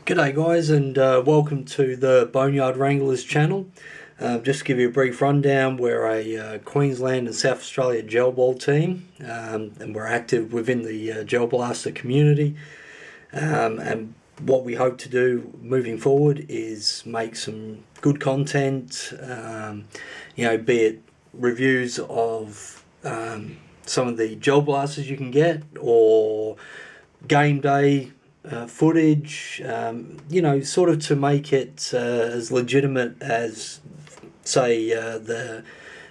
G'day guys, and welcome to the Boneyard Wranglers channel. Just to give you a brief rundown, we're a Queensland and South Australia gel ball team, and we're active within the gel blaster community. And what we hope to do moving forward is make some good content, be it reviews of some of the gel blasters you can get, or game day footage, sort of to make it as legitimate as, say, the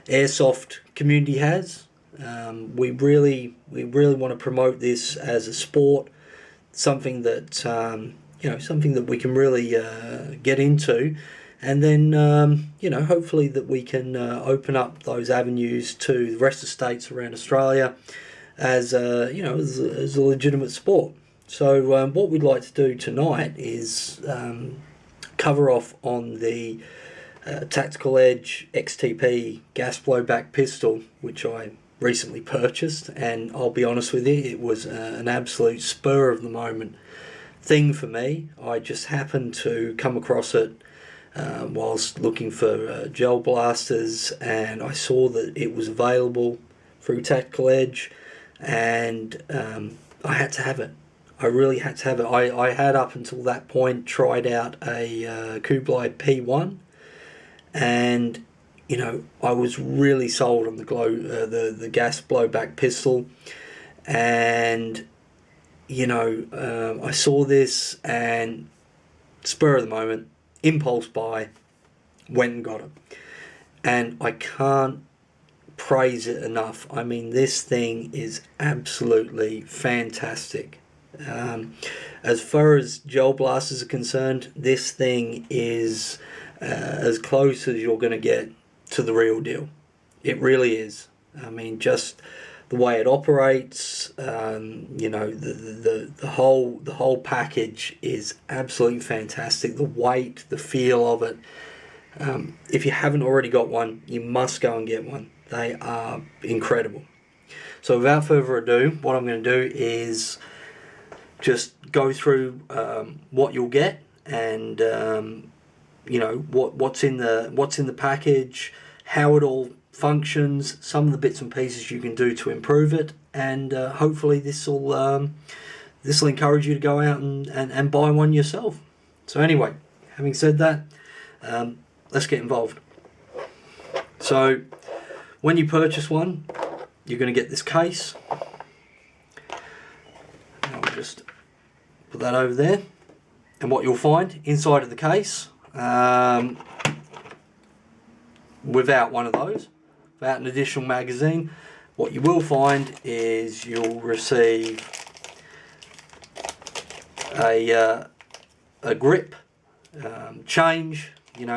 airsoft community has. We really want to promote this as a sport, something that something that we can really get into, and then hopefully that we can open up those avenues to the rest of the states around Australia as as a legitimate sport. So what we'd like to do tonight is cover off on the Tactical Edge XTP gas blowback pistol, which I recently purchased, and I'll be honest with you, it was an absolute spur of the moment thing for me. I just happened to come across it whilst looking for gel blasters, and I saw that it was available through Tactical Edge, and I had to have it. I really had to have it. I had up until that point tried out a Kublai P1, and I was really sold on the gas blowback pistol, and I saw this and spur of the moment, impulse buy, went and got it, and I can't praise it enough. I mean, this thing is absolutely fantastic. As far as gel blasters are concerned, this thing is as close as you're going to get to the real deal. It really is. I mean, just the way it operates, the whole package is absolutely fantastic. The weight, the feel of it. If you haven't already got one, you must go and get one. They are incredible. So without further ado, what I'm going to do is just go through what you'll get, and what's in the package, how it all functions, some of the bits and pieces you can do to improve it, and hopefully this will encourage you to go out and buy one yourself. So anyway, having said that, let's get involved. So when you purchase one, you're going to get this case. I'll just put that over there, and what you'll find inside of the case, without one of those, without an additional magazine, what you will find is you'll receive a grip change,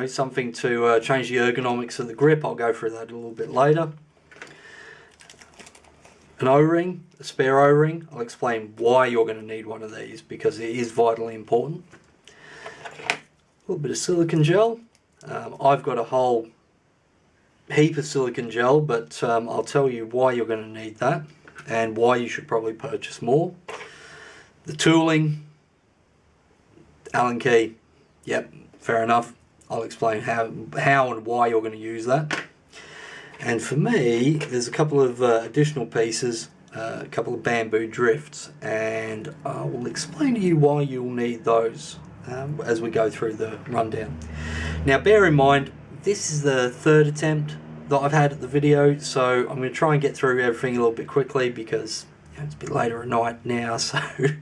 something to change the ergonomics of the grip. I'll go through that a little bit later. An O-ring, a spare O-ring. I'll explain why you're going to need one of these, because it is vitally important. A little bit of silicone gel. I've got a whole heap of silicone gel, but I'll tell you why you're going to need that and why you should probably purchase more. The tooling, Allen key. Yep, fair enough. I'll explain how and why you're going to use that. And for me, there's a couple of additional pieces, a couple of bamboo drifts, and I will explain to you why you'll need those as we go through the rundown. Now bear in mind, this is the third attempt that I've had at the video, so I'm going to try and get through everything a little bit quickly, because it's a bit later at night now, so I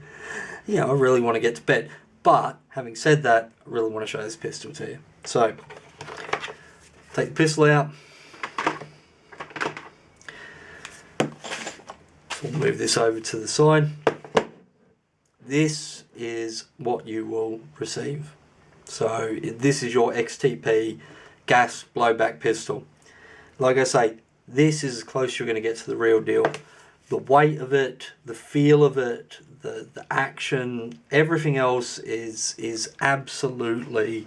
really want to get to bed. But having said that, I really want to show this pistol to you. So take the pistol out. We'll move this over to the side. This is what you will receive. So this is your XTP gas blowback pistol. Like I say, this is as close as you're going to get to the real deal. The weight of it, the feel of it, the action, everything else is absolutely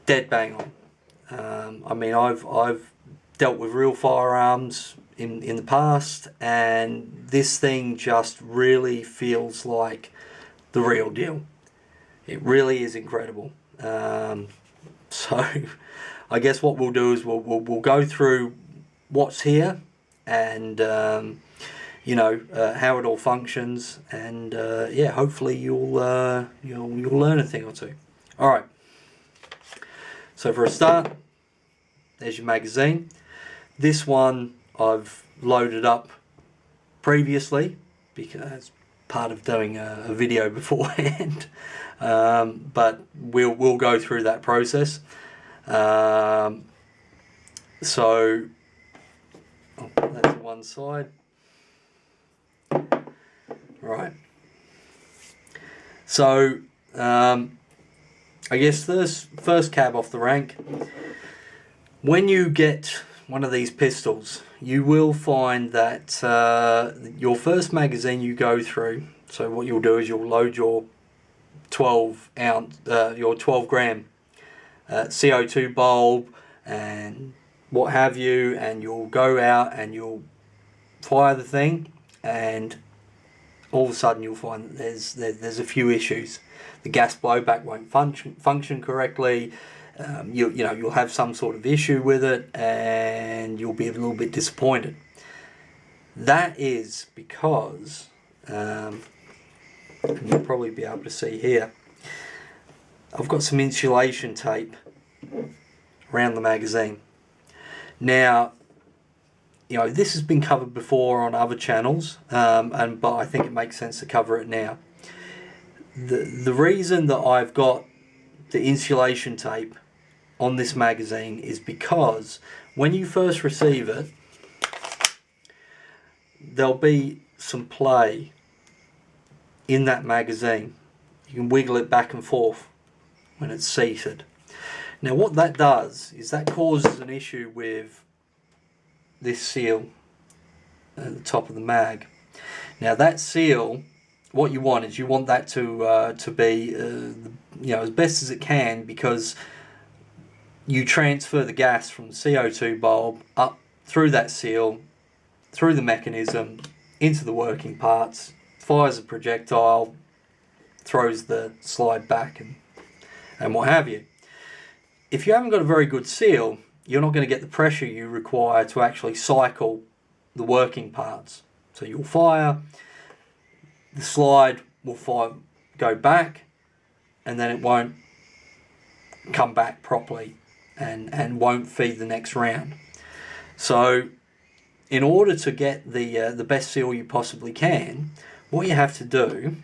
dead bang on. I mean, I've dealt with real firearms in the past, and this thing just really feels like the real deal. It really is incredible. So I guess what we'll do is we'll go through what's here, and you know, how it all functions, and yeah, hopefully you'll learn a thing or two. All right. So for a start, there's your magazine. This one I've loaded up previously because part of doing a video beforehand, but we'll go through that process. So I'll put that to one side. Right. So I guess this first cab off the rank, when you get one of these pistols, you will find that your first magazine you go through, so what you'll do is you'll load your 12 gram CO2 bulb and what have you, and you'll go out and you'll fire the thing, and all of a sudden you'll find that there's a few issues. The gas blowback won't function correctly. You'll have some sort of issue with it, and you'll be a little bit disappointed. That is because, and you'll probably be able to see here, I've got some insulation tape around the magazine. Now, you know, this has been covered before on other channels, but I think it makes sense to cover it now. The reason that I've got the insulation tape on this magazine is because when you first receive it, there'll be some play in that magazine. You can wiggle it back and forth when it's seated. Now what that does is that causes an issue with this seal at the top of the mag. Now that seal, what you want is you want that to be as best as it can, because you transfer the gas from the CO2 bulb up through that seal, through the mechanism, into the working parts, fires a projectile, throws the slide back and what have you. If you haven't got a very good seal, you're not going to get the pressure you require to actually cycle the working parts. So you'll fire, the slide will go back, and then it won't come back properly and won't feed the next round. So in order to get the best seal you possibly can, what you have to do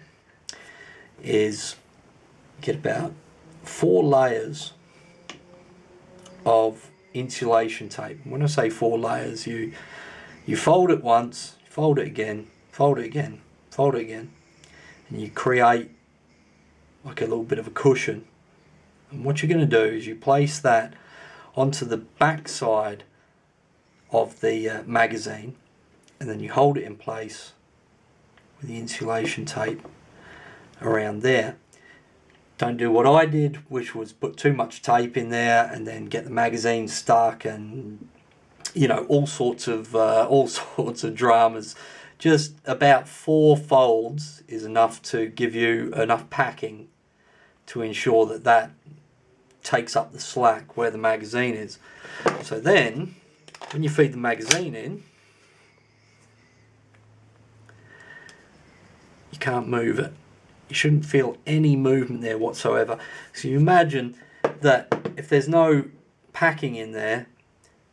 is get about 4 layers of insulation tape. When I say 4 layers, you fold it once, fold it again, fold it again, fold it again, and you create like a little bit of a cushion. And what you're going to do is you place that onto the back side of the magazine, and then you hold it in place with the insulation tape around there. Don't do what I did, which was put too much tape in there and then get the magazine stuck, and all sorts of dramas. Just about 4 folds is enough to give you enough packing to ensure that takes up the slack where the magazine is. So then, when you feed the magazine in, you can't move it. You shouldn't feel any movement there whatsoever. So you imagine that if there's no packing in there,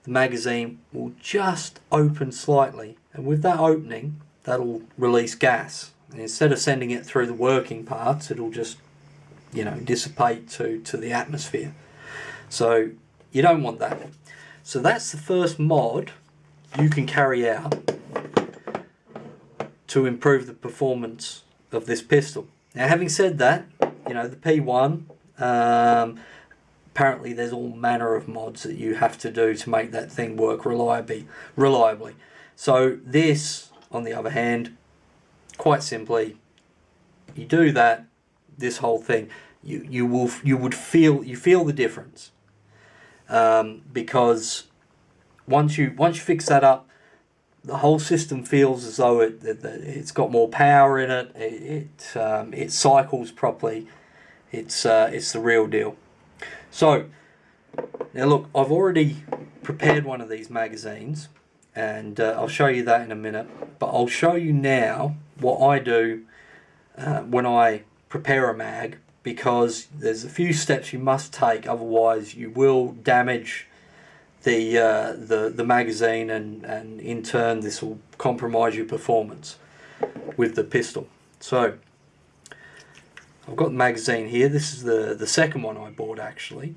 the magazine will just open slightly, and with that opening, that'll release gas. And instead of sending it through the working parts, it'll just dissipate to the atmosphere. So you don't want that. So that's the first mod you can carry out to improve the performance of this pistol. Now, having said that, the P1, apparently there's all manner of mods that you have to do to make that thing work reliably. So this, on the other hand, quite simply, you do that, this whole thing, you feel the difference, because once you fix that up, the whole system feels as though it's got more power in it. It cycles properly. it's the real deal. So now look, I've already prepared one of these magazines, and I'll show you that in a minute, but I'll show you now what I do when I prepare a mag, because there's a few steps you must take, otherwise you will damage the magazine, and in turn this will compromise your performance with the pistol. So I've got the magazine here. This is the second one I bought actually.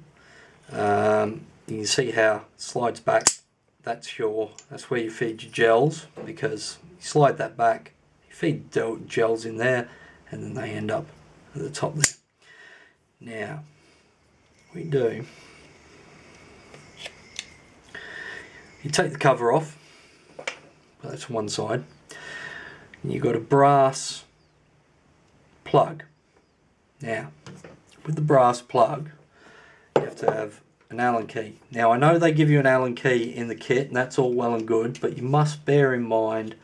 You can see how it slides back. That's where you feed your gels, because you slide that back, you feed gels in there, and then they end up at the top there. Now we do, you take the cover off, that's one side, and you've got a brass plug. Now with the brass plug you have to have an Allen key. Now I know they give you an Allen key in the kit, and that's all well and good, but you must bear in mind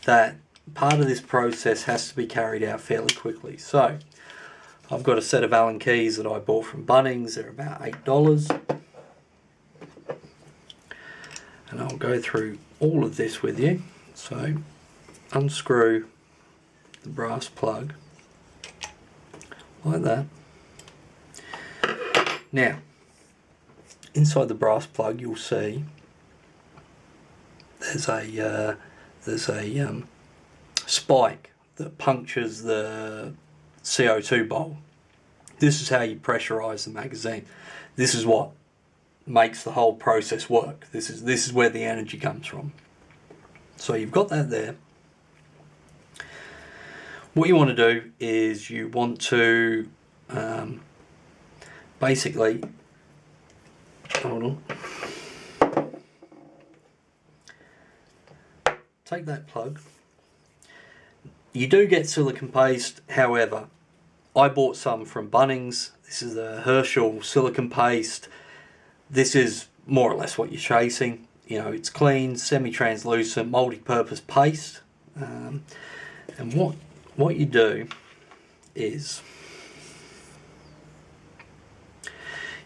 that part of this process has to be carried out fairly quickly. So I've got a set of Allen keys that I bought from Bunnings. They're about $8, and I'll go through all of this with you. So unscrew the brass plug like that. Now inside the brass plug you'll see there's a spike that punctures the CO2 bowl. This is how you pressurize the magazine. This is what makes the whole process work. This is where the energy comes from. So you've got that there. What you want to do is you want to basically, hold on, take that plug. You do get silicone paste, however, I bought some from Bunnings. This is the Herschel silicone paste. This is more or less what you're chasing. You know, it's clean, semi-translucent, multi-purpose paste. And what you do is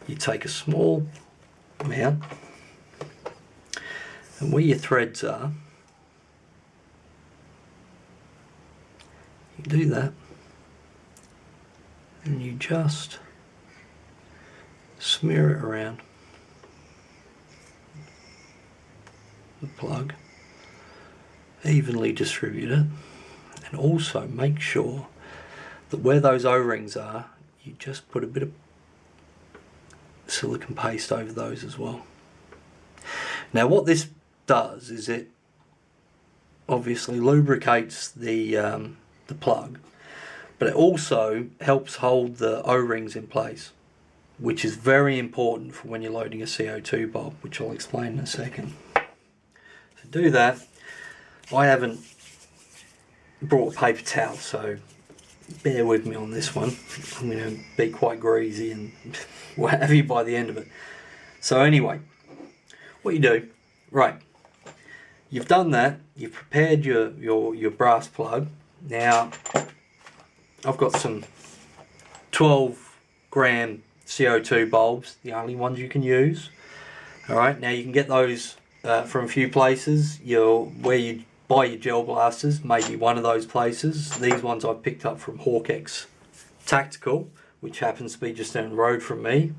you take a small amount, and where your threads are, you do that, and you just smear it around the plug, evenly distribute it, and also make sure that where those O-rings are, you just put a bit of silicone paste over those as well. Now what this does is it obviously lubricates the plug, but it also helps hold the O-rings in place, which is very important for when you're loading a CO2 bulb, which I'll explain in a second. To do that, I haven't brought a paper towel, so bear with me on this one. I'm going to be quite greasy and what have you by the end of it. So anyway, what you do, right, you've done that, you've prepared your brass plug. Now I've got some 12 gram CO2 bulbs, the only ones you can use. Alright, now you can get those from a few places. Where you buy your gel blasters, maybe one of those places. These ones I picked up from Hawkex Tactical, which happens to be just down the road from me.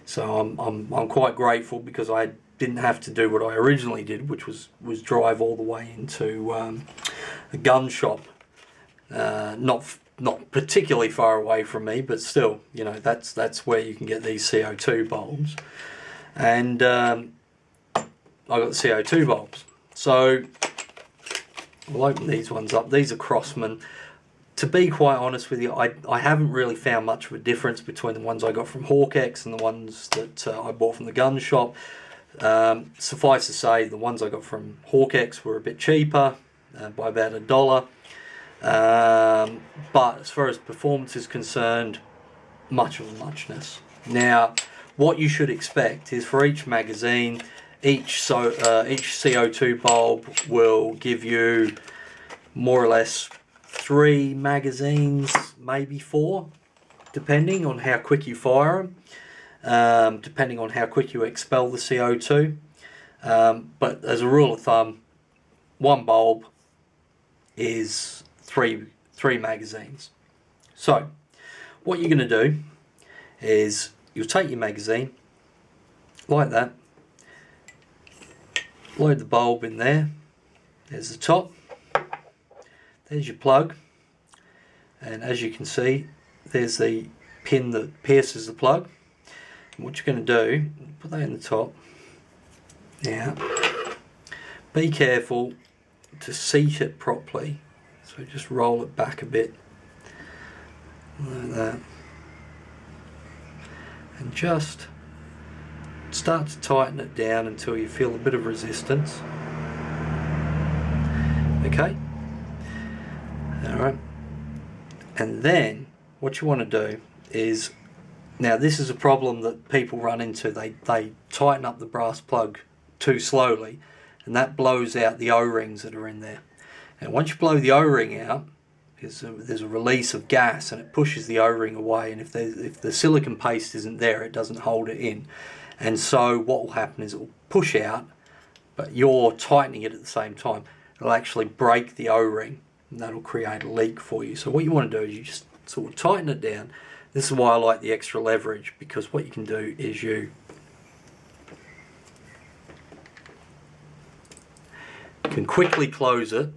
So I'm quite grateful, because I didn't have to do what I originally did, which was drive all the way into a gun shop, not particularly far away from me, but still, you know, that's where you can get these CO2 bulbs. And I got the CO2 bulbs. So I'll open these ones up. These are Crossman. To be quite honest with you, I haven't really found much of a difference between the ones I got from Hawkex and the ones that I bought from the gun shop. Suffice to say, the ones I got from Hawkex were a bit cheaper, by about $1. But as far as performance is concerned, much of a muchness. Now, what you should expect is for each magazine, each CO2 bulb will give you more or less 3 magazines, maybe 4. depending on how quick you fire them, depending on how quick you expel the CO2. But as a rule of thumb, one bulb is three magazines. So what you're going to do is you'll take your magazine like that, load the bulb in there, there's the top, there's your plug, and as you can see there's the pin that pierces the plug. And what you're going to do, put that in the top. Now be careful to seat it properly, so just roll it back a bit like that, and just start to tighten it down until you feel a bit of resistance. Okay, alright, and then what you want to do is, now this is a problem that people run into, they tighten up the brass plug too slowly, and that blows out the O-rings that are in there. And once you blow the O-ring out, there's a release of gas and it pushes the O-ring away, and if the silicon paste isn't there, it doesn't hold it in. And so what will happen is it will push out, but you're tightening it at the same time. It'll actually break the O-ring, and that'll create a leak for you. So what you want to do is you just sort of tighten it down. This is why I like the extra leverage, because what you can do is you can quickly close it,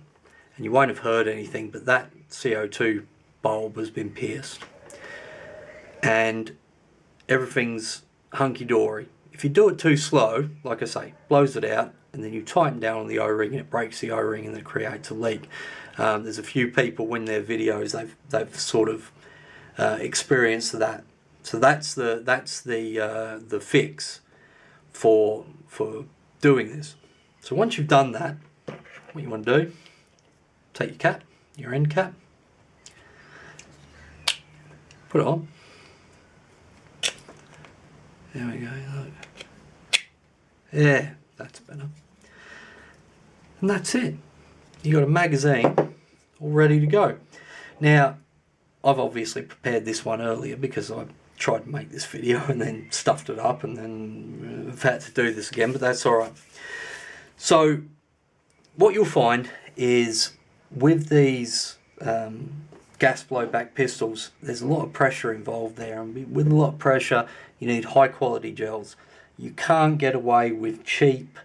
and you won't have heard anything, but that CO2 bulb has been pierced and everything's hunky-dory. If you do it too slow, like I say, blows it out, and then you tighten down on the O-ring and it breaks the O-ring and it creates a leak. There's a few people in their videos, they've sort of experienced that. So that's the fix for doing this. So once you've done that, what you want to do, take your cap, your end cap, put it on. There we go, look. Yeah, that's better. And that's it. You've got a magazine all ready to go. Now, I've obviously prepared this one earlier because I tried to make this video and then stuffed it up, and then I've had to do this again, but that's alright. So, what you'll find is with these gas blowback pistols, there's a lot of pressure involved there, and with a lot of pressure you need high quality gels. You can't get away with cheap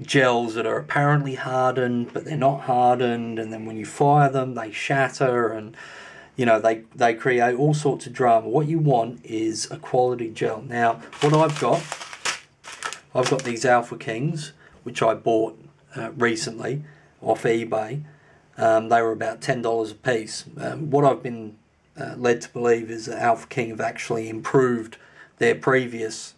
gels that are apparently hardened but they're not hardened, and then when you fire them they shatter, and you know they create all sorts of drama. What you want is a quality gel. Now what I've got these Alpha Kings, which I bought recently off eBay. They were about $10 a piece. What I've been led to believe is that Alpha King have actually improved their previous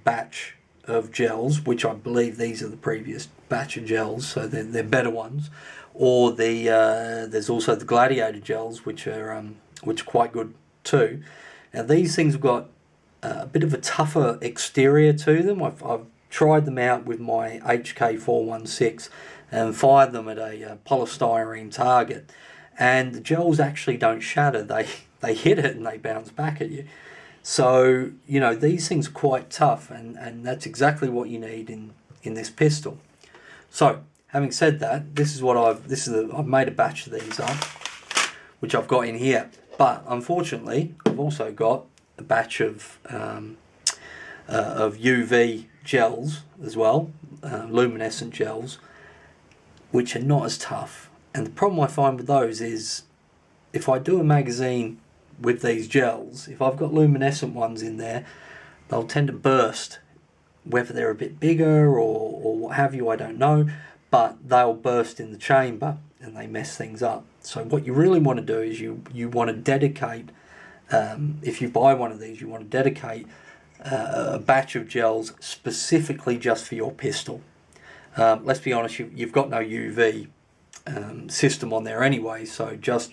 batch of gels, which I believe these are the previous batch of gels, so they're better ones. Or there's also the Gladiator gels, which are quite good too. Now these things have got a bit of a tougher exterior to them. I've tried them out with my HK416 and fired them at a polystyrene target, and the gels actually don't shatter. They hit it and they bounce back at you. So you know these things are quite tough, and that's exactly what you need in this pistol. So having said that, I've made a batch of these up, which I've got in here. But unfortunately, I've also got a batch of UV gels as well, luminescent gels, which are not as tough. And the problem I find with those is, if I do a magazine with these gels, if I've got luminescent ones in there, they'll tend to burst, whether they're a bit bigger or what have you, I don't know, but they'll burst in the chamber and they mess things up. So what you really want to do is you want to dedicate, if you buy one of these, you want to dedicate a batch of gels specifically just for your pistol. Let's be honest, you've got no UV system on there anyway, so just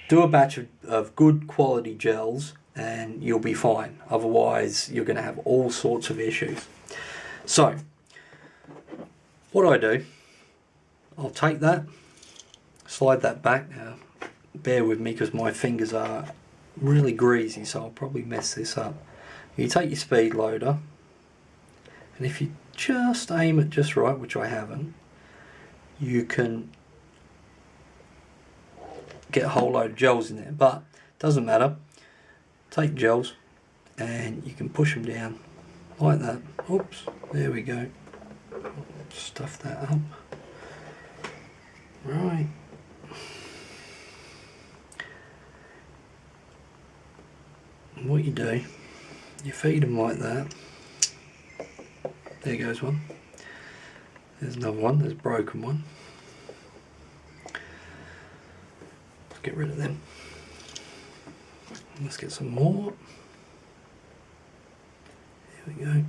do a batch of good quality gels and you'll be fine. Otherwise you're going to have all sorts of issues. So what I do, I'll take that, slide that back. Now bear with me because my fingers are really greasy, so I'll probably mess this up. You take your speed loader, and if you just aim it just right, which I haven't, you can get a whole load of gels in there, but it doesn't matter. Take gels and you can push them down like that. Oops, there we go. Stuff that up. Right. And what you do, you feed them like that. There goes one. There's another one, there's a broken one. Let's get rid of them. Let's get some more. There we go.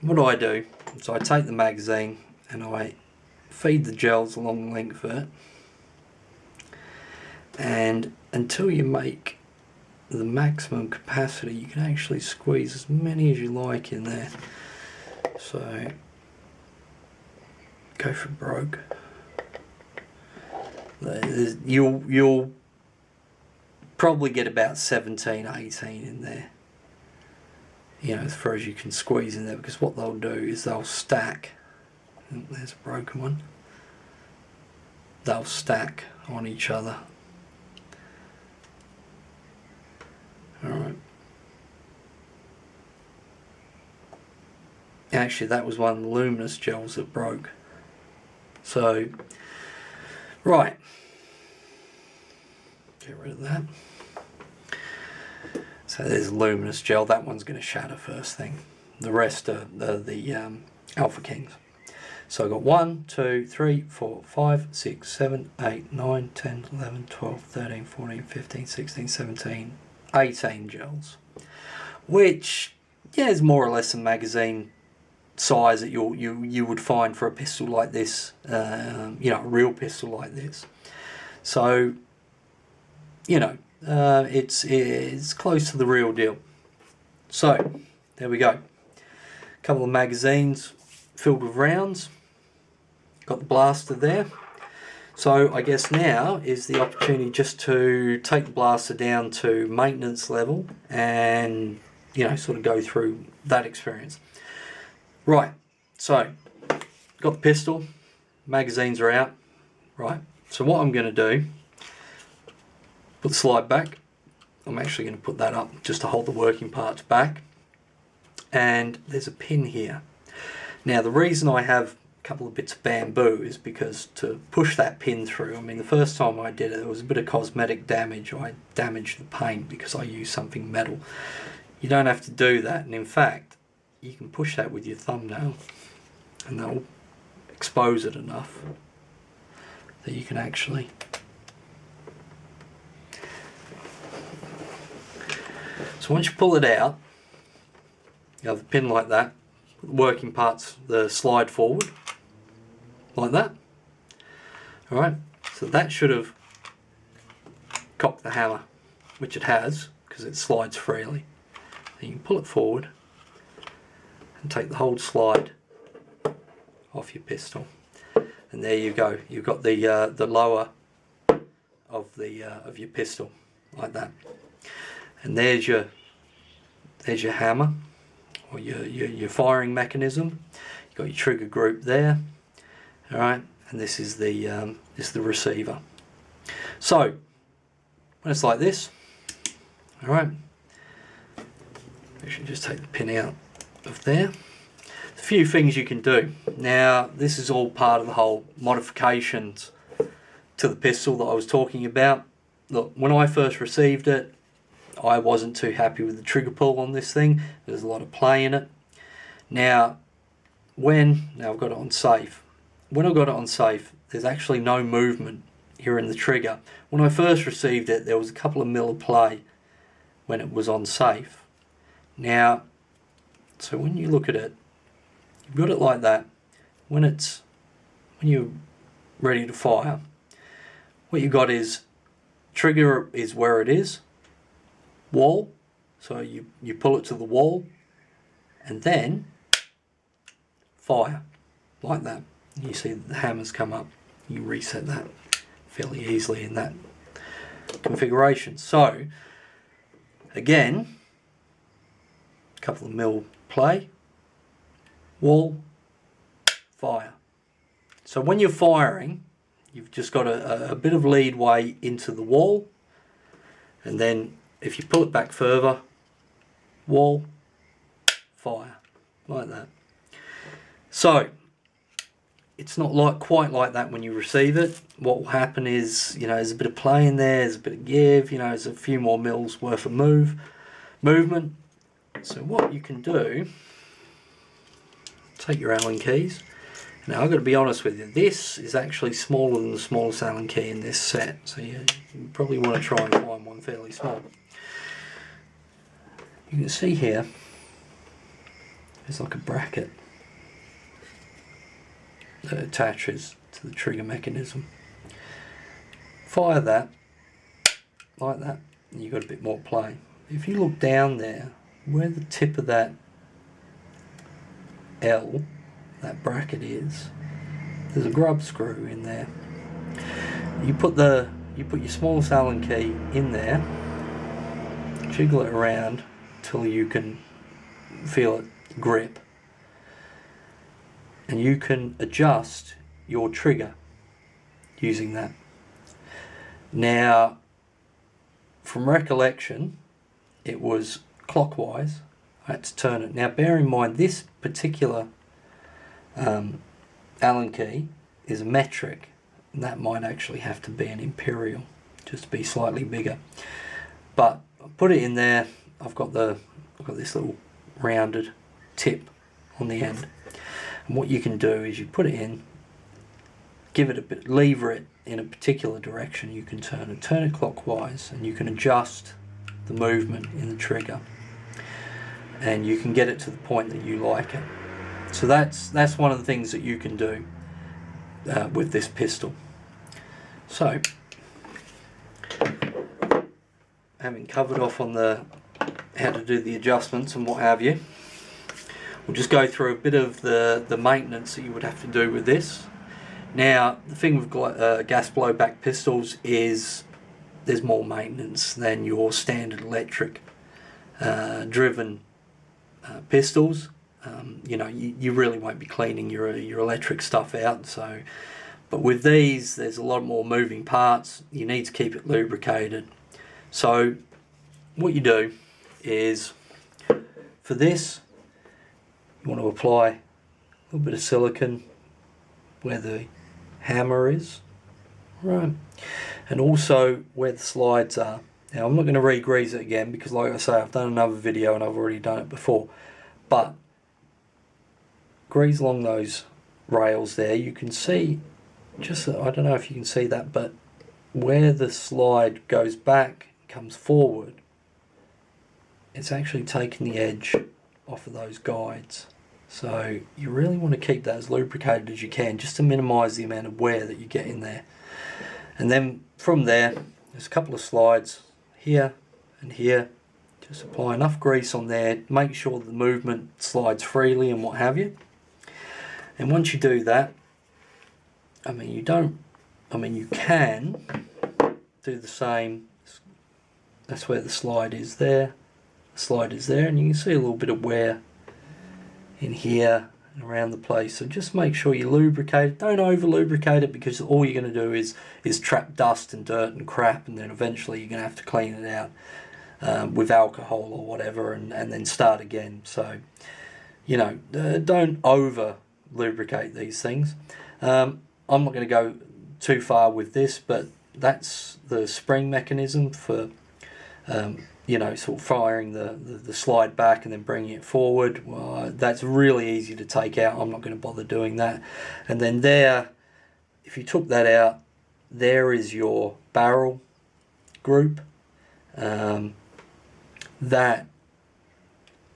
What I do is I take the magazine and I feed the gels along the length of it, and until you make the maximum capacity, you can actually squeeze as many as you like in there. So go for broke. You'll probably get about 17, 18 in there, you know, as far as you can squeeze in there, because what they'll do is they'll stack. There's a broken one. They'll stack on each other. Alright. Actually, that was one of the luminous gels that broke. So, right. Get rid of that. So there's a luminous gel. That one's going to shatter first thing. The rest are the Alpha Kings. So I've got 1, 2, 3, 4, 5, 6, 7, 8, 9, 10, 11, 12, 13, 14, 15, 16, 17, 18 gels. Which, yeah, is more or less a magazine size that you would find for a pistol like this, you know, a real pistol like this. So, you know, it's close to the real deal. So there we go. A couple of magazines filled with rounds. Got the blaster there. So I guess now is the opportunity just to take the blaster down to maintenance level and, you know, sort of go through that experience. Right, so got the pistol, magazines are out, right? So what I'm going to do, put the slide back. I'm actually going to put that up just to hold the working parts back. And there's a pin here. Now the reason I have a couple of bits of bamboo is because to push that pin through, I mean the first time I did it, there was a bit of cosmetic damage. I damaged the paint because I used something metal. You don't have to do that, and in fact, you can push that with your thumbnail and that'll expose it enough that you can actually so once you pull it out, you have the pin like that, put the working parts, the slide forward like that. Alright, so that should have cocked the hammer, which it has because it slides freely. Then you can pull it forward and take the whole slide off your pistol, and there you go. You've got the lower of your pistol like that, and there's your hammer or your firing mechanism. You've got your trigger group there. All right, and this is the receiver. So when it's like this, all right, we should just take the pin out of there. A few things you can do. Now this is all part of the whole modifications to the pistol that I was talking about. Look, when I first received it, I wasn't too happy with the trigger pull on this thing. There's a lot of play in it. Now I've got it on safe. When I got it on safe, there's actually no movement here in the trigger. When I first received it, there was a couple of mil of play when it was on safe. Now, so when you look at it, you've got it like that. When you're ready to fire, what you got is trigger is where it is, wall, so you pull it to the wall, and then fire like that. You see the hammers come up. You reset that fairly easily in that configuration. So again, a couple of mil play, wall, fire. So when you're firing, you've just got a bit of lead way into the wall, and then if you pull it back further, wall, fire, like that. So it's not quite like that when you receive it. What will happen is, there's a bit of play in there, there's a bit of give, there's a few more mils worth of movement. So what you can do, take your Allen keys. Now I've got to be honest with you, this is actually smaller than the smallest Allen key in this set, so you probably want to try and find one fairly small. You can see here, there's like a bracket that attaches to the trigger mechanism. Fire that, like that, and you've got a bit more play. If you look down there, where the tip of that L, that bracket is, there's a grub screw in there. You put your smallest Allen key in there, jiggle it around till you can feel it grip, and you can adjust your trigger using that. Now, from recollection, it was clockwise. I had to turn it. Now bear in mind, this particular Allen key is a metric, and that might actually have to be an imperial, just to be slightly bigger. But I put it in there. I've got this little rounded tip on the end, and what you can do is you put it in, give it a bit, lever it in a particular direction. You can turn it clockwise, and you can adjust the movement in the trigger, and you can get it to the point that you like it. So that's one of the things that you can do with this pistol. So, having covered off on how to do the adjustments and what have you, we'll just go through a bit of the maintenance that you would have to do with this. Now, the thing with gas blowback pistols is there's more maintenance than your standard electric driven pistols. You really won't be cleaning your electric stuff out. So, but with these, there's a lot more moving parts. You need to keep it lubricated. So, what you do is, for this, you want to apply a little bit of silicone where the hammer is, right, and also where the slides are. Now, I'm not going to re-grease it again because, like I say, I've done another video and I've already done it before. But grease along those rails there. You can see, I don't know if you can see that, but where the slide goes back, comes forward, it's actually taking the edge off of those guides. So you really want to keep that as lubricated as you can, just to minimise the amount of wear that you get in there. And then from there, there's a couple of slides here and here. Just apply enough grease on there, make sure the movement slides freely and what have you. And once you do that, you can do the same. That's where the slide is there. The slide is there, and you can see a little bit of wear in here and around the place. So just make sure you lubricate it. Don't over lubricate it, because all you're going to do is trap dust and dirt and crap, and then eventually you're going to have to clean it out with alcohol or whatever, and then start again. So don't over lubricate these things. I'm not going to go too far with this, but that's the spring mechanism for sort of firing the slide back and then bringing it forward. Well, that's really easy to take out. I'm not going to bother doing that. And then there, if you took that out, there is your barrel group. That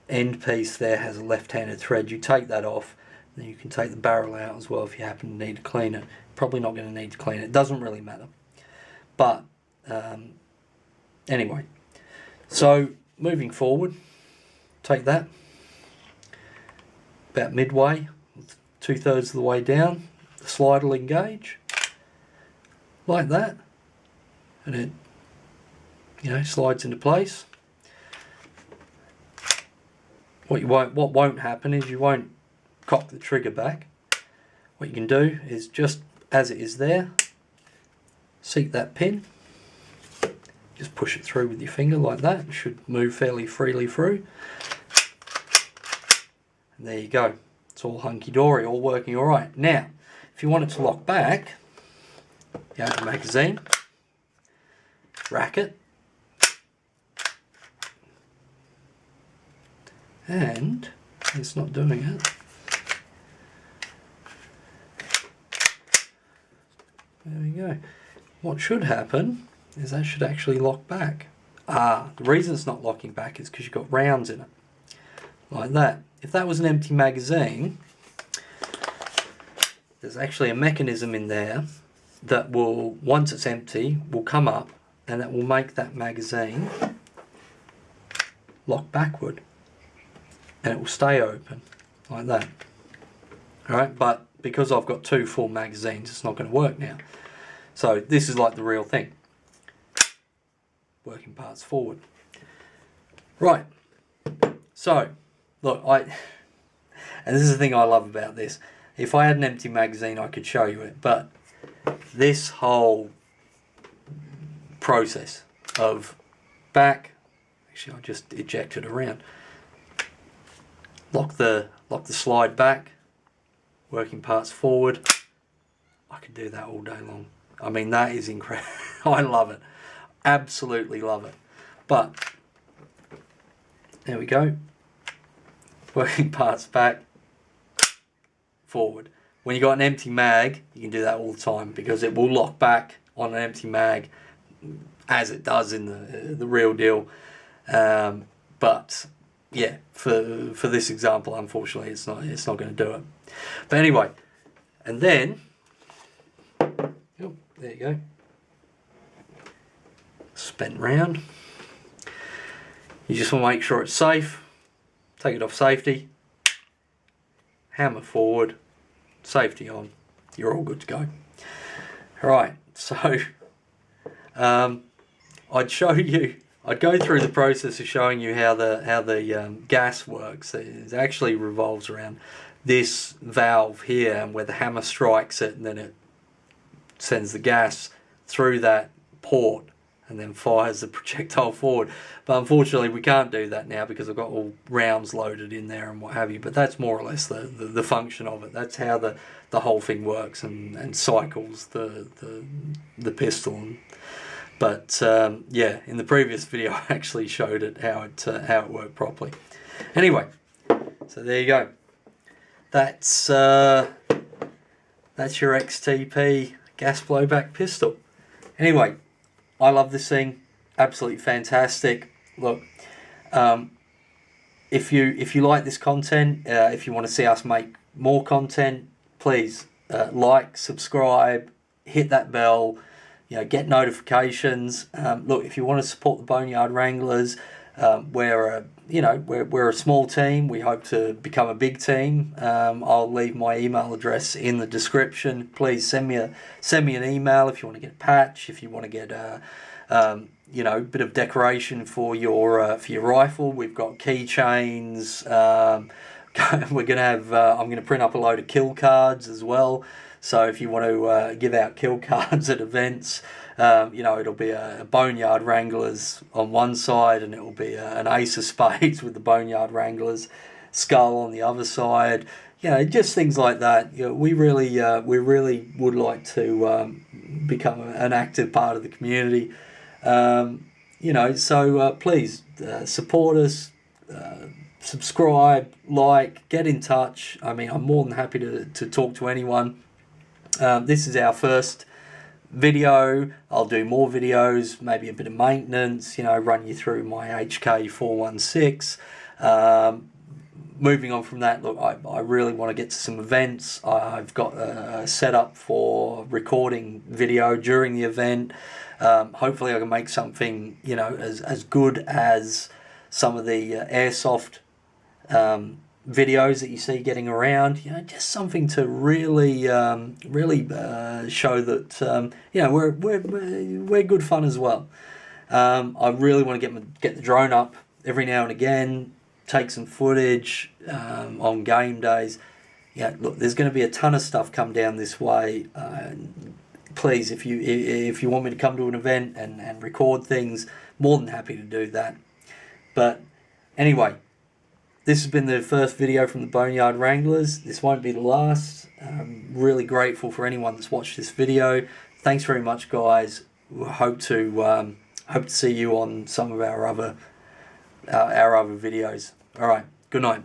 end piece there has a left-handed thread. You take that off, then you can take the barrel out as well if you happen to need to clean it. Probably not going to need to clean it. It doesn't really matter. But anyway, so moving forward, take that about midway, 2/3 of the way down, the slide will engage like that, and it slides into place. What won't happen is you won't cock the trigger back. What you can do is just as it is there, seat that pin, just push it through with your finger like that. It should move fairly freely through. And there you go. It's all hunky-dory, all working all right. Now, if you want it to lock back, you have the magazine, rack it, and it's not doing it. There we go. What should happen is that should actually lock back. The reason it's not locking back is because you've got rounds in it. Like that. If that was an empty magazine, there's actually a mechanism in there that will, once it's empty, will come up and it will make that magazine lock backward. And it will stay open, like that. Alright, but because I've got 2 full magazines, it's not going to work now. So this is like the real thing. Working parts forward. Right. So, look, and this is the thing I love about this. If I had an empty magazine, I could show you it. But this whole process of back, actually I just ejected around. Lock the slide back, working parts forward. I could do that all day long. I mean, that is incredible. I love it. Absolutely love it. But there we go. Working parts back, forward. When you've got an empty mag, you can do that all the time because it will lock back on an empty mag as it does in the real deal. But yeah, for this example, unfortunately, it's not going to do it. But anyway, and then, oh, there you go. Spin round. You just want to make sure it's safe. Take it off safety. Hammer forward. Safety on. You're all good to go. Right. So, I'd show you. I'd go through the process of showing you how the gas works. It actually revolves around this valve here, and where the hammer strikes it, and then it sends the gas through that port and then fires the projectile forward. But unfortunately we can't do that now because I've got all rounds loaded in there and what have you. But that's more or less the function of it. That's how the whole thing works and cycles the pistol. But yeah, in the previous video I actually showed it how it worked properly. Anyway, so there you go. That's your XTP gas blowback pistol. Anyway, I love this thing. Absolutely fantastic. Look, if you like this content, if you want to see us make more content, please like, subscribe, hit that bell. Get notifications. Look, if you want to support the Boneyard Wranglers, we're a small team. We hope to become a big team. I'll leave my email address in the description. Please send me an email if you want to get a patch, if you want to get a bit of decoration for your rifle. We've got keychains. We're gonna have. I'm gonna print up a load of kill cards as well. So if you want to give out kill cards at events, it'll be a Boneyard Wranglers on one side, and it will be an ace of spades with the Boneyard Wranglers skull on the other side. Just things like that. We really would like to become an active part of the community. So please support us. Subscribe, like, get in touch. I mean, I'm more than happy to talk to anyone. This is our first video. I'll do more videos, maybe a bit of maintenance, run you through my HK 416. Moving on from that, look, I really want to get to some events. I've got a setup for recording video during the event. Hopefully I can make something, as good as some of the airsoft videos that you see getting around, just something to really show that we're good fun as well. I really want to get the drone up every now and again, take some footage on game days. Yeah, look, there's going to be a ton of stuff come down this way. Please, if you want me to come to an event and record things, more than happy to do that. But anyway, this has been the first video from the Boneyard Wranglers. This won't be the last. I'm really grateful for anyone that's watched this video. Thanks very much, guys. We hope to see you on some of our other videos. All right, good night.